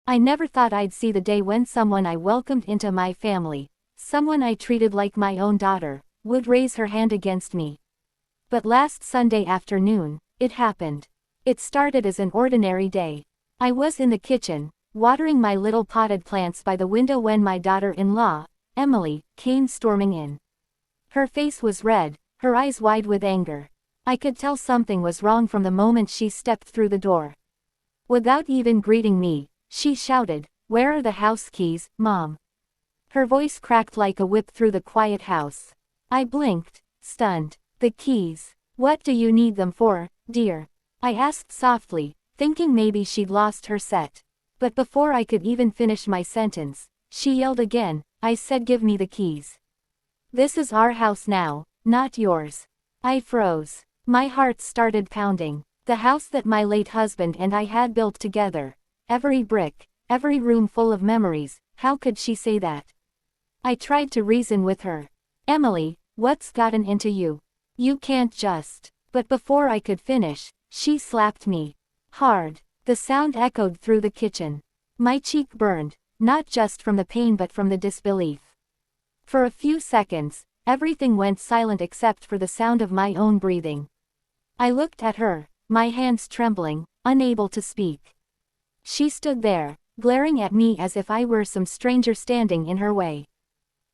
I never thought I'd see the day when someone I welcomed into my family, someone I treated like my own daughter, would raise her hand against me. But last Sunday afternoon, it happened. It started as an ordinary day. I was in the kitchen, watering my little potted plants by the window when my daughter-in-law, Emily, came storming in. Her face was red, her eyes wide with anger. I could tell something was wrong from the moment she stepped through the door. Without even greeting me, she shouted, "Where are the house keys, Mom?" Her voice cracked like a whip through the quiet house. I blinked, stunned. "The keys. What do you need them for, dear?" I asked softly, thinking maybe she'd lost her set. But before I could even finish my sentence, she yelled again. I said, "Give me the keys. This is our house now, not yours." I froze. My heart started pounding. The house that my late husband and I had built together. Every brick, every room full of memories. How could she say that? I tried to reason with her. "Emily, what's gotten into you? You can't just..." But before I could finish, she slapped me. Hard. The sound echoed through the kitchen. My cheek burned, not just from the pain but from the disbelief. For a few seconds, everything went silent except for the sound of my own breathing. I looked at her, my hands trembling, unable to speak. She stood there, glaring at me as if I were some stranger standing in her way.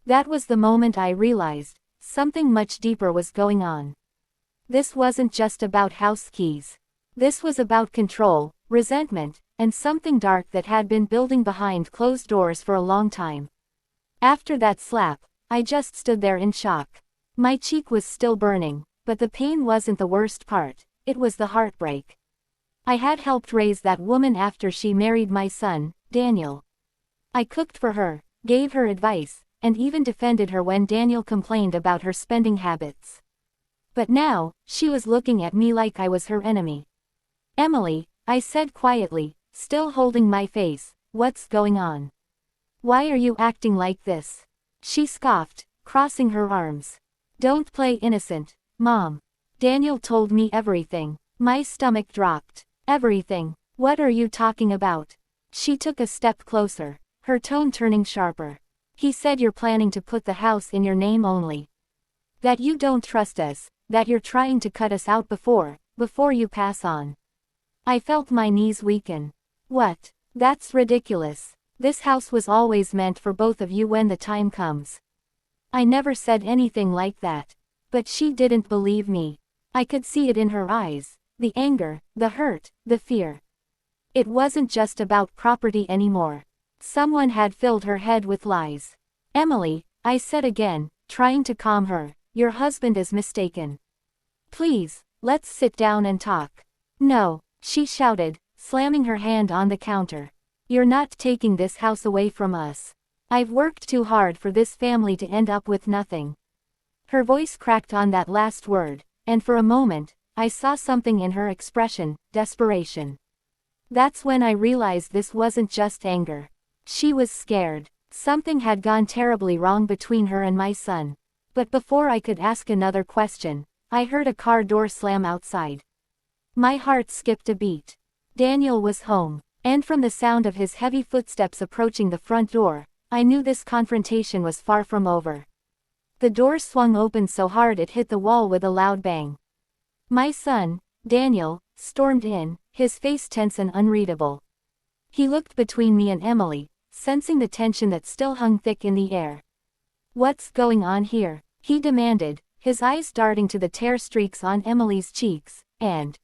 That was the moment I realized, something much deeper was going on. This wasn't just about house keys. This was about control, resentment, and something dark that had been building behind closed doors for a long time. After that slap, I just stood there in shock. My cheek was still burning, but the pain wasn't the worst part, it was the heartbreak. I had helped raise that woman after she married my son, Daniel. I cooked for her, gave her advice, and even defended her when Daniel complained about her spending habits. But now, she was looking at me like I was her enemy. "Emily," I said quietly, still holding my face, "what's going on? Why are you acting like this?" She scoffed, crossing her arms. "Don't play innocent, Mom. Daniel told me everything." My stomach dropped. "Everything? What are you talking about?" She took a step closer, her tone turning sharper. "He said you're planning to put the house in your name only. That you don't trust us, that you're trying to cut us out before you pass on." I felt my knees weaken. "What? That's ridiculous. This house was always meant for both of you when the time comes." I never said anything like that. But she didn't believe me. I could see it in her eyes, the anger, the hurt, the fear. It wasn't just about property anymore. Someone had filled her head with lies. "Emily," I said again, trying to calm her, "your husband is mistaken. Please, let's sit down and talk." "No," she shouted, slamming her hand on the counter. "You're not taking this house away from us. I've worked too hard for this family to end up with nothing." Her voice cracked on that last word, and for a moment, I saw something in her expression, desperation. That's when I realized this wasn't just anger. She was scared. Something had gone terribly wrong between her and my son. But before I could ask another question, I heard a car door slam outside. My heart skipped a beat. Daniel was home, and from the sound of his heavy footsteps approaching the front door, I knew this confrontation was far from over. The door swung open so hard it hit the wall with a loud bang. My son, Daniel, stormed in, his face tense and unreadable. He looked between me and Emily, sensing the tension that still hung thick in the air. "What's going on here?" he demanded, his eyes darting to the tear streaks on Emily's cheeks, and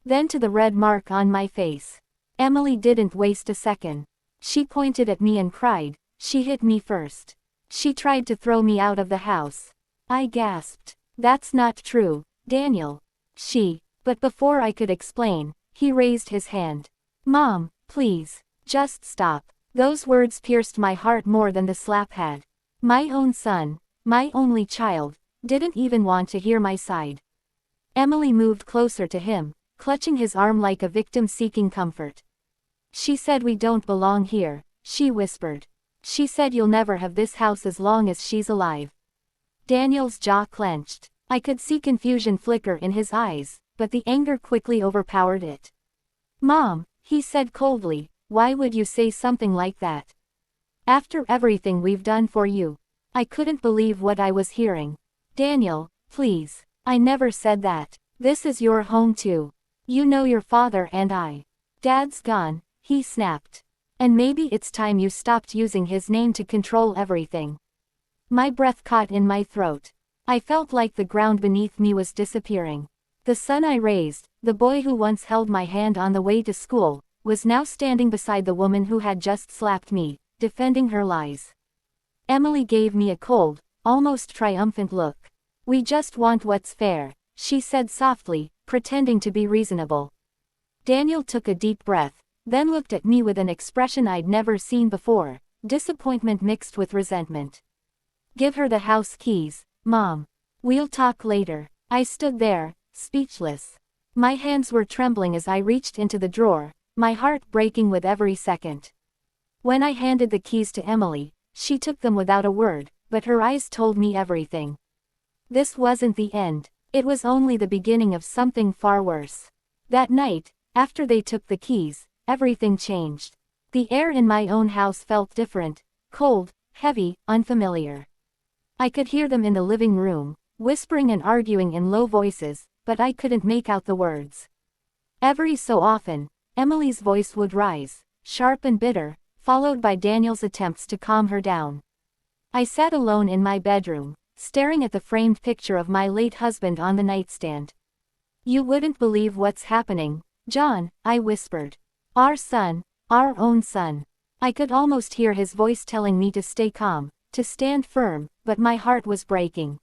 then to the red mark on my face. Emily didn't waste a second. She pointed at me and cried, "She hit me first. She tried to throw me out of the house." I gasped. "That's not true, Daniel." But before I could explain, he raised his hand. "Mom, please, just stop." Those words pierced my heart more than the slap had. My own son, my only child, didn't even want to hear my side. Emily moved closer to him, clutching his arm like a victim seeking comfort. "She said we don't belong here," she whispered. "She said you'll never have this house as long as she's alive." Daniel's jaw clenched. I could see confusion flicker in his eyes, but the anger quickly overpowered it. "Mom," he said coldly, why would you say something like that? After everything we've done for you. I couldn't believe what I was hearing. Daniel, please. I never said that. This is your home too. You know your father and I. Dad's gone, he snapped. And maybe it's time you stopped using his name to control everything. My breath caught in my throat. I felt like the ground beneath me was disappearing. The son I raised, the boy who once held my hand on the way to school, was now standing beside the woman who had just slapped me, defending her lies. Emily gave me a cold, almost triumphant look. We just want what's fair, she said softly, pretending to be reasonable. Daniel took a deep breath, then looked at me with an expression I'd never seen before, disappointment mixed with resentment. Give her the house keys, Mom. We'll talk later. I stood there, speechless. My hands were trembling as I reached into the drawer, my heart breaking with every second. When I handed the keys to Emily, she took them without a word, but her eyes told me everything. This wasn't the end. It was only the beginning of something far worse. That night, after they took the keys, everything changed. The air in my own house felt different, cold, heavy, unfamiliar. I could hear them in the living room, whispering and arguing in low voices, but I couldn't make out the words. Every so often, Emily's voice would rise, sharp and bitter, followed by Daniel's attempts to calm her down. I sat alone in my bedroom, staring at the framed picture of my late husband on the nightstand. You wouldn't believe what's happening, John, I whispered. Our son, our own son. I could almost hear his voice telling me to stay calm, to stand firm, but my heart was breaking.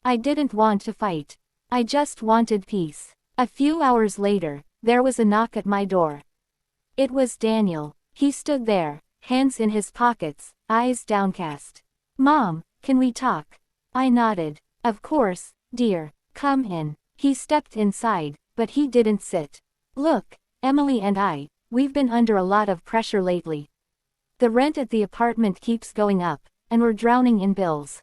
I didn't want to fight. I just wanted peace. A few hours later, there was a knock at my door. It was Daniel. He stood there, hands in his pockets, eyes downcast. Mom, can we talk? I nodded. Of course, dear. Come in. He stepped inside, but he didn't sit. Look, Emily and we've been under a lot of pressure lately. The rent at the apartment keeps going up, and we're drowning in bills.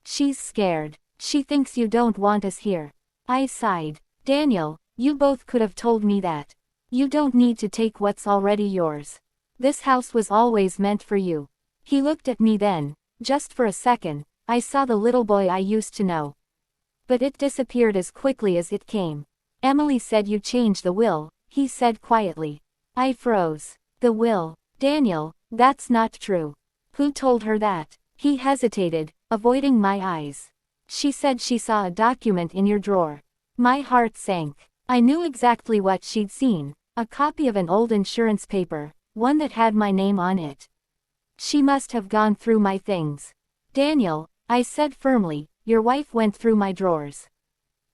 She's scared. She thinks you don't want us here. I sighed. Daniel, you both could have told me that. You don't need to take what's already yours. This house was always meant for you. He looked at me then, just for a second, I saw the little boy I used to know. But it disappeared as quickly as it came. Emily said you changed the will, he said quietly. I froze. The will. Daniel, that's not true. Who told her that? He hesitated, avoiding my eyes. She said she saw a document in your drawer. My heart sank. I knew exactly what she'd seen, a copy of an old insurance paper, one that had my name on it. She must have gone through my things. Daniel, I said firmly, your wife went through my drawers.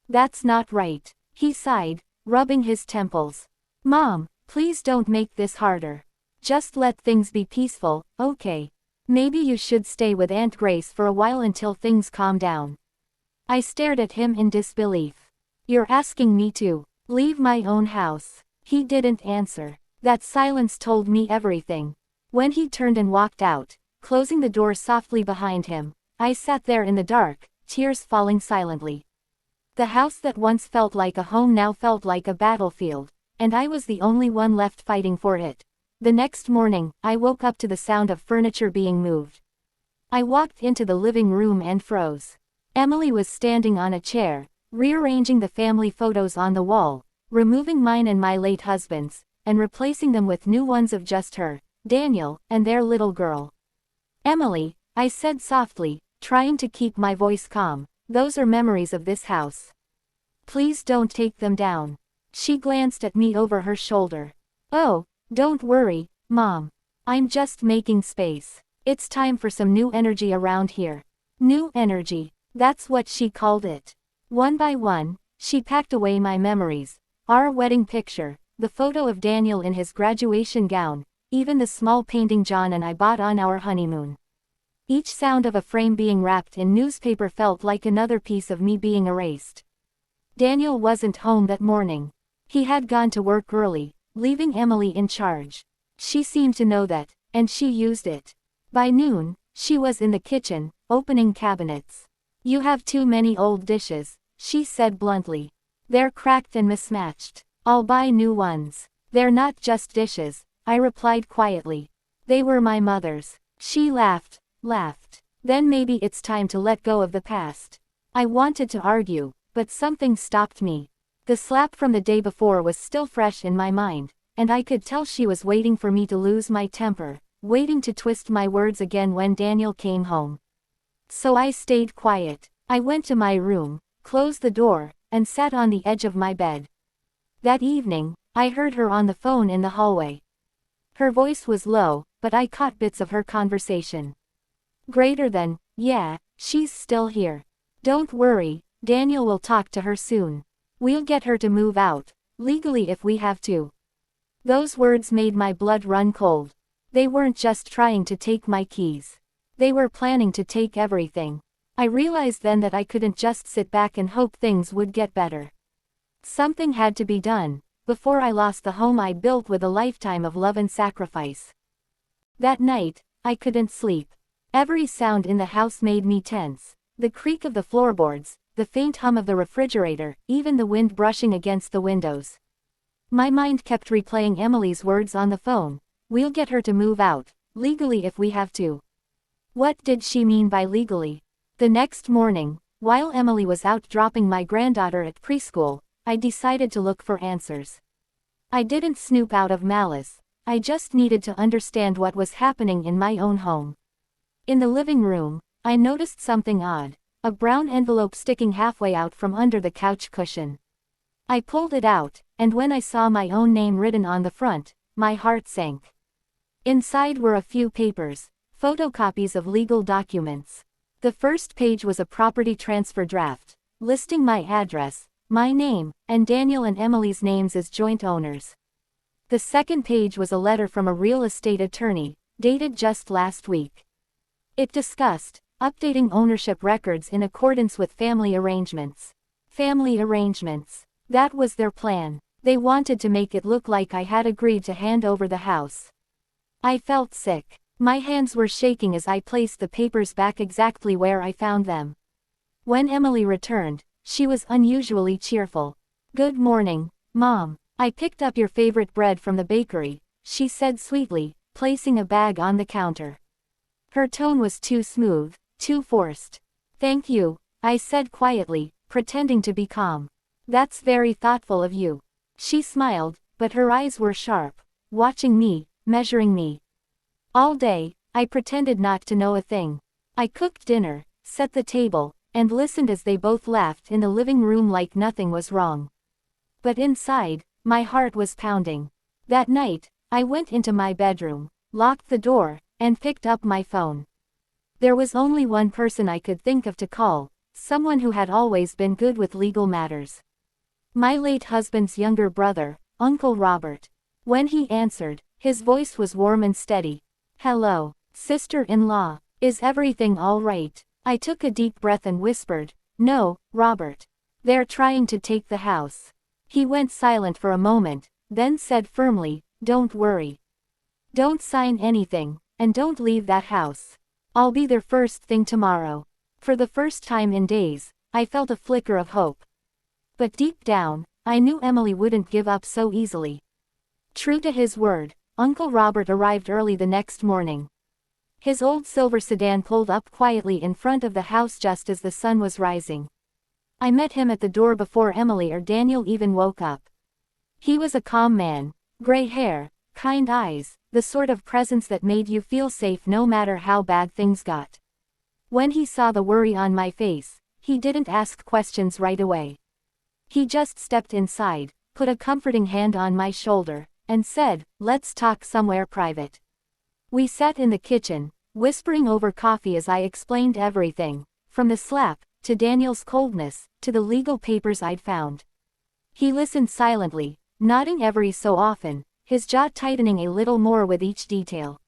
That's not right. He sighed, rubbing his temples. Mom, please don't make this harder. Just let things be peaceful, okay? Maybe you should stay with Aunt Grace for a while until things calm down. I stared at him in disbelief. You're asking me to leave my own house. He didn't answer. That silence told me everything. When he turned and walked out, closing the door softly behind him, I sat there in the dark, tears falling silently. The house that once felt like a home now felt like a battlefield, and I was the only one left fighting for it. The next morning, I woke up to the sound of furniture being moved. I walked into the living room and froze. Emily was standing on a chair, rearranging the family photos on the wall, removing mine and my late husband's, and replacing them with new ones of just her, Daniel, and their little girl. Emily, I said softly, trying to keep my voice calm, those are memories of this house. Please don't take them down. She glanced at me over her shoulder. Oh, don't worry, Mom. I'm just making space. It's time for some new energy around here. New energy. That's what she called it. One by one, she packed away my memories. Our wedding picture, the photo of Daniel in his graduation gown, even the small painting John and I bought on our honeymoon. Each sound of a frame being wrapped in newspaper felt like another piece of me being erased. Daniel wasn't home that morning. He had gone to work early, leaving Emily in charge. She seemed to know that, and she used it. By noon, she was in the kitchen, opening cabinets. You have too many old dishes, she said bluntly. They're cracked and mismatched. I'll buy new ones. They're not just dishes, I replied quietly. They were my mother's. She laughed. Then maybe it's time to let go of the past. I wanted to argue, but something stopped me. The slap from the day before was still fresh in my mind, and I could tell she was waiting for me to lose my temper, waiting to twist my words again when Daniel came home. So I stayed quiet. I went to my room, closed the door, and sat on the edge of my bed. That evening, I heard her on the phone in the hallway. Her voice was low, but I caught bits of her conversation. Greater than, yeah, she's still here. Don't worry, Daniel will talk to her soon. We'll get her to move out, legally if we have to. Those words made my blood run cold. They weren't just trying to take my keys. They were planning to take everything. I realized then that I couldn't just sit back and hope things would get better. Something had to be done, before I lost the home I'd built with a lifetime of love and sacrifice. That night, I couldn't sleep. Every sound in the house made me tense. The creak of the floorboards, the faint hum of the refrigerator, even the wind brushing against the windows. My mind kept replaying Emily's words on the phone. We'll get her to move out, legally if we have to. What did she mean by legally? The next morning, while Emily was out dropping my granddaughter at preschool, I decided to look for answers. I didn't snoop out of malice. I just needed to understand what was happening in my own home. In the living room, I noticed something odd, a brown envelope sticking halfway out from under the couch cushion. I pulled it out, and when I saw my own name written on the front, my heart sank. Inside were a few papers, photocopies of legal documents. The first page was a property transfer draft, listing my address, my name, and Daniel and Emily's names as joint owners. The second page was a letter from a real estate attorney, dated just last week. It discussed updating ownership records in accordance with family arrangements. Family arrangements. That was their plan. They wanted to make it look like I had agreed to hand over the house. I felt sick. My hands were shaking as I placed the papers back exactly where I found them. When Emily returned, she was unusually cheerful. "Good morning, Mom. I picked up your favorite bread from the bakery," she said sweetly, placing a bag on the counter. Her tone was too smooth, too forced. "Thank you," I said quietly, pretending to be calm. "That's very thoughtful of you." She smiled, but her eyes were sharp, watching me, measuring me. All day, I pretended not to know a thing. I cooked dinner, set the table, and listened as they both laughed in the living room like nothing was wrong. But inside, my heart was pounding. That night, I went into my bedroom, locked the door, and picked up my phone. There was only one person I could think of to call, someone who had always been good with legal matters. My late husband's younger brother, Uncle Robert. When he answered, his voice was warm and steady. "Hello, sister-in-law. Is everything all right?" I took a deep breath and whispered, "No, Robert. They're trying to take the house." He went silent for a moment, then said firmly, "Don't worry. Don't sign anything, and don't leave that house. I'll be there first thing tomorrow." For the first time in days, I felt a flicker of hope. But deep down, I knew Emily wouldn't give up so easily. True to his word, Uncle Robert arrived early the next morning. His old silver sedan pulled up quietly in front of the house just as the sun was rising. I met him at the door before Emily or Daniel even woke up. He was a calm man, gray hair, kind eyes, the sort of presence that made you feel safe no matter how bad things got. When he saw the worry on my face, he didn't ask questions right away. He just stepped inside, put a comforting hand on my shoulder, and said, "Let's talk somewhere private." We sat in the kitchen, whispering over coffee as I explained everything, from the slap, to Daniel's coldness, to the legal papers I'd found. He listened silently, nodding every so often, his jaw tightening a little more with each detail.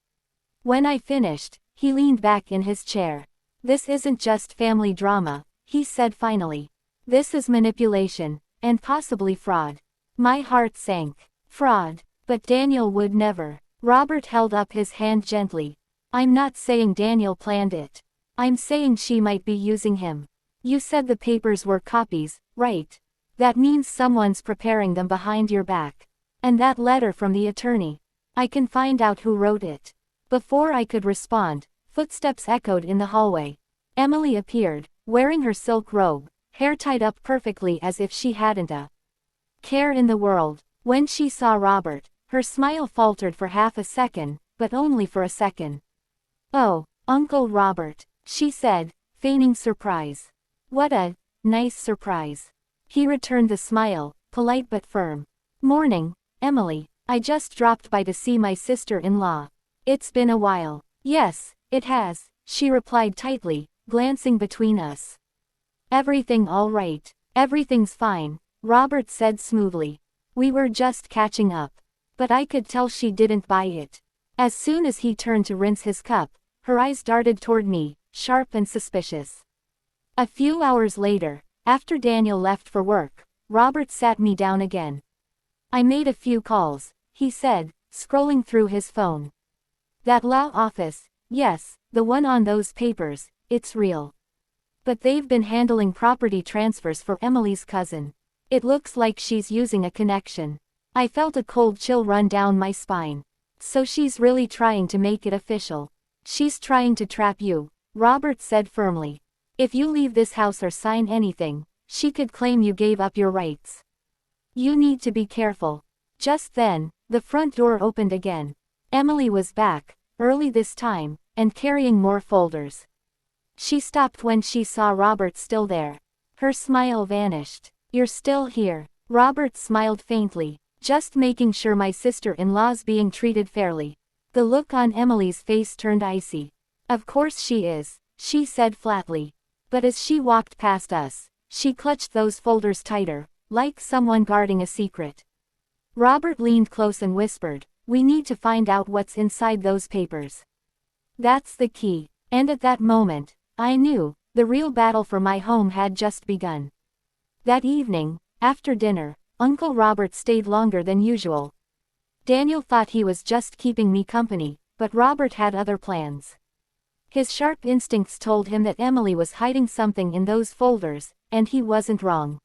When I finished, he leaned back in his chair. "This isn't just family drama," he said finally. "This is manipulation, and possibly fraud." My heart sank. Fraud. But Daniel would never. Robert held up his hand gently. "I'm not saying Daniel planned it. I'm saying she might be using him. You said the papers were copies, right? That means someone's preparing them behind your back. And that letter from the attorney. I can find out who wrote it. Before I could respond, footsteps echoed in the hallway. Emily appeared, wearing her silk robe, hair tied up perfectly as if she hadn't a care in the world. When she saw Robert, her smile faltered for half a second, but only for a second. "Oh, Uncle Robert," she said, feigning surprise. "What a nice surprise." He returned the smile, polite but firm. "Morning, Emily. I just dropped by to see my sister-in-law. It's been a while." "Yes, it has," she replied tightly, glancing between us. "Everything all right?" "Everything's fine," Robert said smoothly. "We were just catching up." But I could tell she didn't buy it. As soon as he turned to rinse his cup, her eyes darted toward me, sharp and suspicious. A few hours later, after Daniel left for work, Robert sat me down again. "I made a few calls," he said, scrolling through his phone. "That law office, yes, the one on those papers, it's real. But they've been handling property transfers for Emily's cousin. It looks like she's using a connection." I felt a cold chill run down my spine. "So she's really trying to make it official." "She's trying to trap you," Robert said firmly. "If you leave this house or sign anything, she could claim you gave up your rights. You need to be careful." Just then, the front door opened again. Emily was back, early this time, and carrying more folders. She stopped when she saw Robert still there. Her smile vanished. "You're still here." Robert smiled faintly. "Just making sure my sister-in-law's being treated fairly." The look on Emily's face turned icy. "Of course she is," she said flatly. But as she walked past us, she clutched those folders tighter, like someone guarding a secret. Robert leaned close and whispered, "We need to find out what's inside those papers. That's the key." And at that moment, I knew, the real battle for my home had just begun. That evening, after dinner, Uncle Robert stayed longer than usual. Daniel thought he was just keeping me company, but Robert had other plans. His sharp instincts told him that Emily was hiding something in those folders, and he wasn't wrong.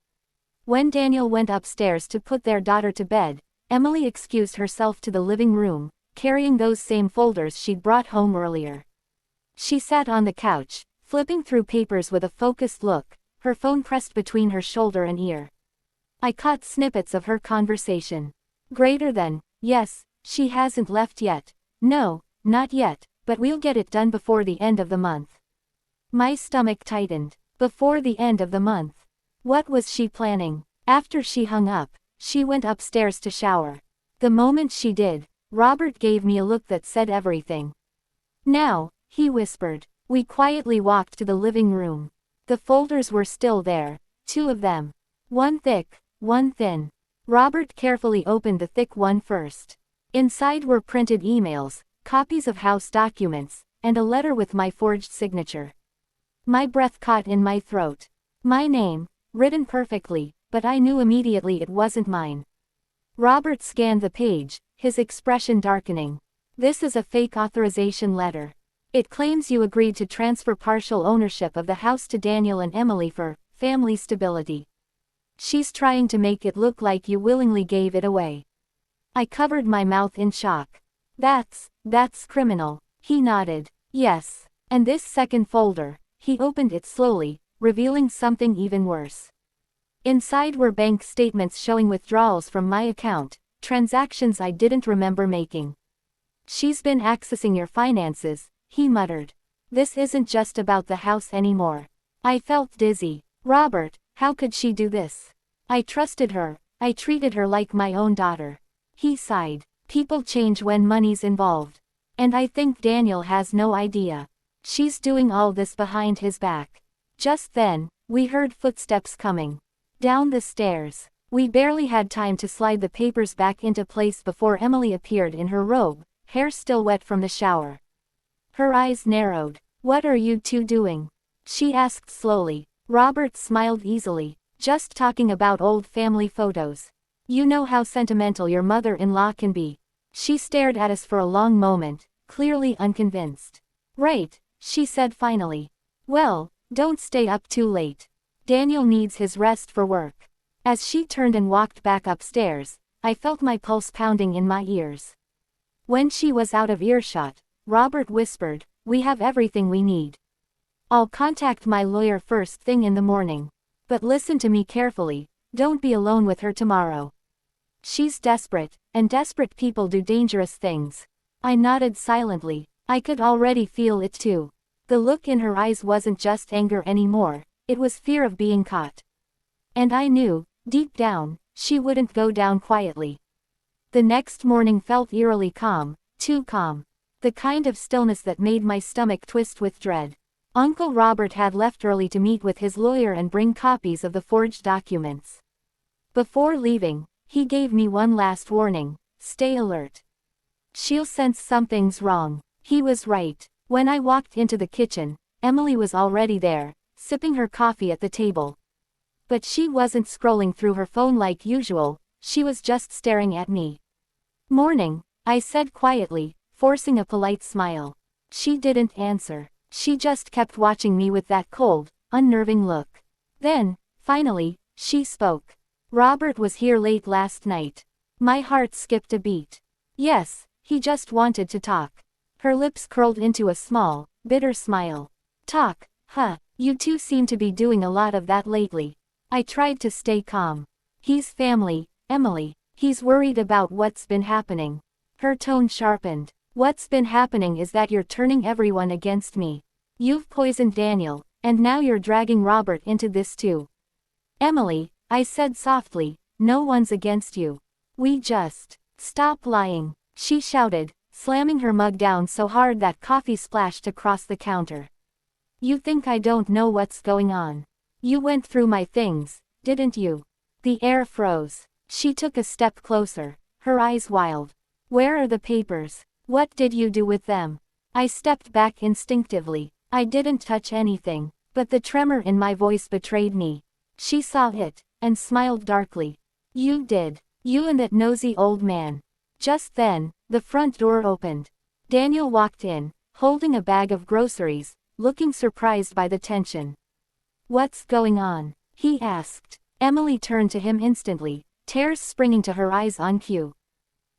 When Daniel went upstairs to put their daughter to bed, Emily excused herself to the living room, carrying those same folders she'd brought home earlier. She sat on the couch, flipping through papers with a focused look, her phone pressed between her shoulder and ear. I caught snippets of her conversation. "Greater than, yes, she hasn't left yet. No, not yet, but we'll get it done before the end of the month." My stomach tightened. Before the end of the month. What was she planning? After she hung up, she went upstairs to shower. The moment she did, Robert gave me a look that said everything. "Now," he whispered. We quietly walked to the living room. The folders were still there, 2 of them. One thick, one thin. Robert carefully opened the thick one first. Inside were printed emails, copies of house documents, and a letter with my forged signature. My breath caught in my throat. My name, written perfectly, but I knew immediately it wasn't mine. Robert scanned the page, his expression darkening. "This is a fake authorization letter. It claims you agreed to transfer partial ownership of the house to Daniel and Emily for family stability. She's trying to make it look like you willingly gave it away." I covered my mouth in shock. That's criminal." He nodded. "Yes. And this second folder," he opened it slowly, revealing something even worse. Inside were bank statements showing withdrawals from my account, transactions I didn't remember making. "She's been accessing your finances," he muttered. "This isn't just about the house anymore." I felt dizzy. "Robert, how could she do this? I trusted her, I treated her like my own daughter." He sighed. "People change when money's involved. And I think Daniel has no idea. She's doing all this behind his back." Just then, we heard footsteps coming down the stairs. We barely had time to slide the papers back into place before Emily appeared in her robe, hair still wet from the shower. Her eyes narrowed. "What are you two doing?" she asked slowly. Robert smiled easily. "Just talking about old family photos. You know how sentimental your mother-in-law can be." She stared at us for a long moment, clearly unconvinced. "Right," she said finally. "Well, don't stay up too late. Daniel needs his rest for work." As she turned and walked back upstairs, I felt my pulse pounding in my ears. When she was out of earshot, Robert whispered, "We have everything we need. I'll contact my lawyer first thing in the morning. But listen to me carefully, don't be alone with her tomorrow. She's desperate, and desperate people do dangerous things." I nodded silently. I could already feel it too. The look in her eyes wasn't just anger anymore, it was fear of being caught. And I knew, deep down, she wouldn't go down quietly. The next morning felt eerily calm, too calm. The kind of stillness that made my stomach twist with dread. Uncle Robert had left early to meet with his lawyer and bring copies of the forged documents. Before leaving, he gave me one last warning: stay alert. She'll sense something's wrong. He was right. When I walked into the kitchen, Emily was already there, sipping her coffee at the table. But she wasn't scrolling through her phone like usual, she was just staring at me. "Morning," I said quietly, forcing a polite smile. She didn't answer. She just kept watching me with that cold, unnerving look. Then, finally, she spoke. "Robert was here late last night." My heart skipped a beat. "Yes, he just wanted to talk." Her lips curled into a small, bitter smile. "Talk, huh? You two seem to be doing a lot of that lately." I tried to stay calm. "He's family, Emily. He's worried about what's been happening." Her tone sharpened. "What's been happening is that you're turning everyone against me. You've poisoned Daniel, and now you're dragging Robert into this too." "Emily," I said softly, "no one's against you. We just..." "Stop lying," she shouted, slamming her mug down so hard that coffee splashed across the counter. "You think I don't know what's going on? You went through my things, didn't you?" The air froze. She took a step closer, her eyes wild. "Where are the papers? What did you do with them?" I stepped back instinctively. I didn't touch anything, but the tremor in my voice betrayed me. She saw it, and smiled darkly. "You did. You and that nosy old man." Just then, the front door opened. Daniel walked in, holding a bag of groceries, looking surprised by the tension. "What's going on?" he asked. Emily turned to him instantly, tears springing to her eyes on cue.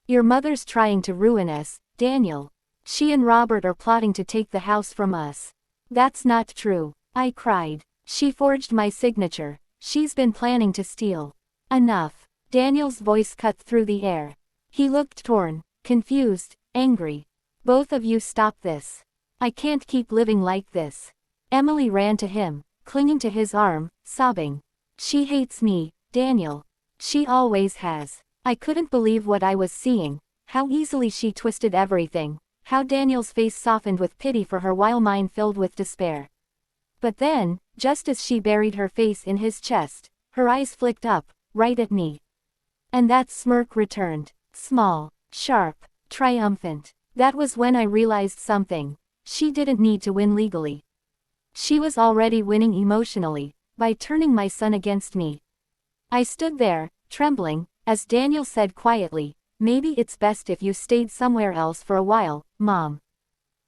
"Your mother's trying to ruin us, Daniel. She and Robert are plotting to take the house from us." "That's not true," I cried. "She forged my signature. She's been planning to steal." "Enough." Daniel's voice cut through the air. He looked torn, confused, angry. "Both of you stop this. I can't keep living like this." Emily ran to him, clinging to his arm, sobbing. "She hates me, Daniel. She always has." I couldn't believe what I was seeing, how easily she twisted everything, how Daniel's face softened with pity for her while mine filled with despair. But then, just as she buried her face in his chest, her eyes flicked up, right at me. And that smirk returned, small, sharp, triumphant. That was when I realized something. She didn't need to win legally. She was already winning emotionally, by turning my son against me. I stood there, trembling, as Daniel said quietly, "Maybe it's best if you stayed somewhere else for a while, Mom.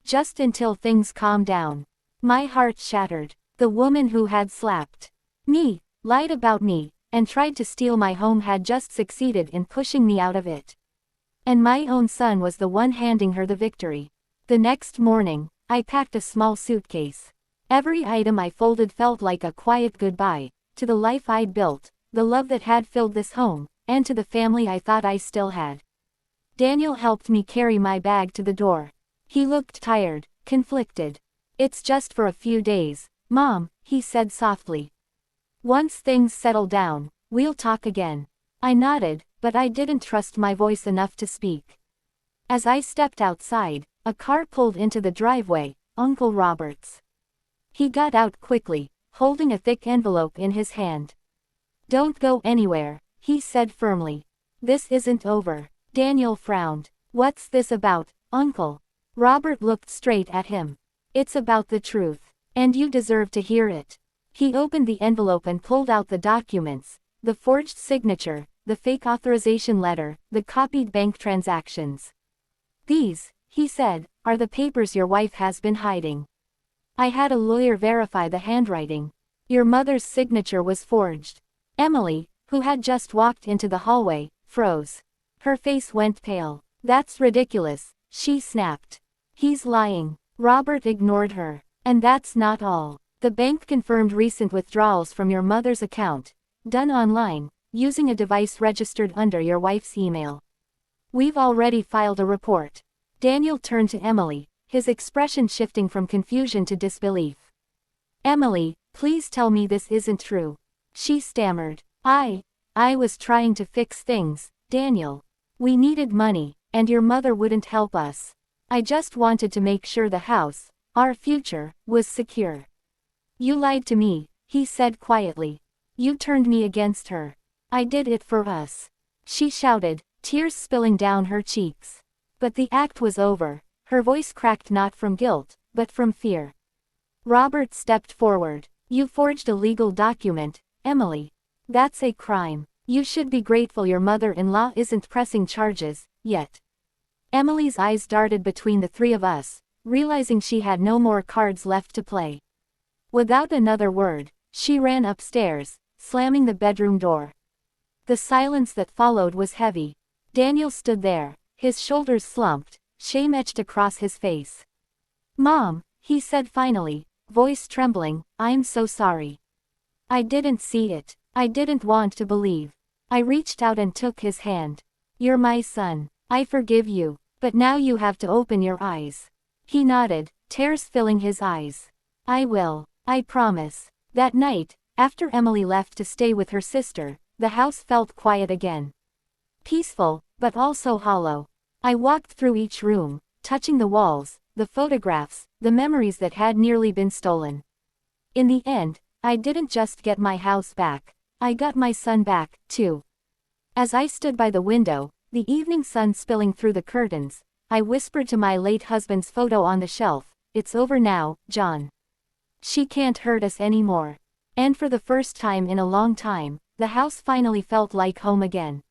Just until things calm down." My heart shattered. The woman who had slapped me, lied about me, and tried to steal my home had just succeeded in pushing me out of it. And my own son was the one handing her the victory. The next morning, I packed a small suitcase. Every item I folded felt like a quiet goodbye, to the life I'd built, the love that had filled this home, and to the family I thought I still had. Daniel helped me carry my bag to the door. He looked tired, conflicted. "It's just for a few days, Mom," he said softly. "Once things settle down, we'll talk again." I nodded, but I didn't trust my voice enough to speak. As I stepped outside, a car pulled into the driveway, Uncle Robert's. He got out quickly, holding a thick envelope in his hand. "Don't go anywhere," he said firmly. "This isn't over." Daniel frowned. "What's this about, Uncle?" Robert looked straight at him. "It's about the truth. And you deserve to hear it." He opened the envelope and pulled out the documents, the forged signature, the fake authorization letter, the copied bank transactions. "These," he said, "are the papers your wife has been hiding. I had a lawyer verify the handwriting. Your mother's signature was forged." Emily, who had just walked into the hallway, froze. Her face went pale. That's ridiculous, she snapped. He's lying. Robert ignored her. And that's not all. The bank confirmed recent withdrawals from your mother's account, done online, using a device registered under your wife's email. We've already filed a report. Daniel turned to Emily, his expression shifting from confusion to disbelief. Emily, please tell me this isn't true. She stammered. I was trying to fix things, Daniel. We needed money, and your mother wouldn't help us. I just wanted to make sure the house, our future, was secure. You lied to me, he said quietly. You turned me against her. I did it for us. She shouted, tears spilling down her cheeks. But the act was over. Her voice cracked not from guilt, but from fear. Robert stepped forward. You forged a legal document, Emily. That's a crime. You should be grateful your mother-in-law isn't pressing charges, yet. Emily's eyes darted between the three of us, realizing she had no more cards left to play. Without another word, she ran upstairs, slamming the bedroom door. The silence that followed was heavy. Daniel stood there, his shoulders slumped, shame etched across his face. Mom, he said finally, voice trembling, I'm so sorry. I didn't see it. I didn't want to believe. I reached out and took his hand. You're my son. I forgive you, but now you have to open your eyes. He nodded, tears filling his eyes. I will, I promise. That night, after Emily left to stay with her sister, the house felt quiet again. Peaceful, but also hollow. I walked through each room, touching the walls, the photographs, the memories that had nearly been stolen. In the end, I didn't just get my house back. I got my son back, too. As I stood by the window, the evening sun spilling through the curtains, I whispered to my late husband's photo on the shelf, it's over now, John. She can't hurt us anymore. And for the first time in a long time, the house finally felt like home again.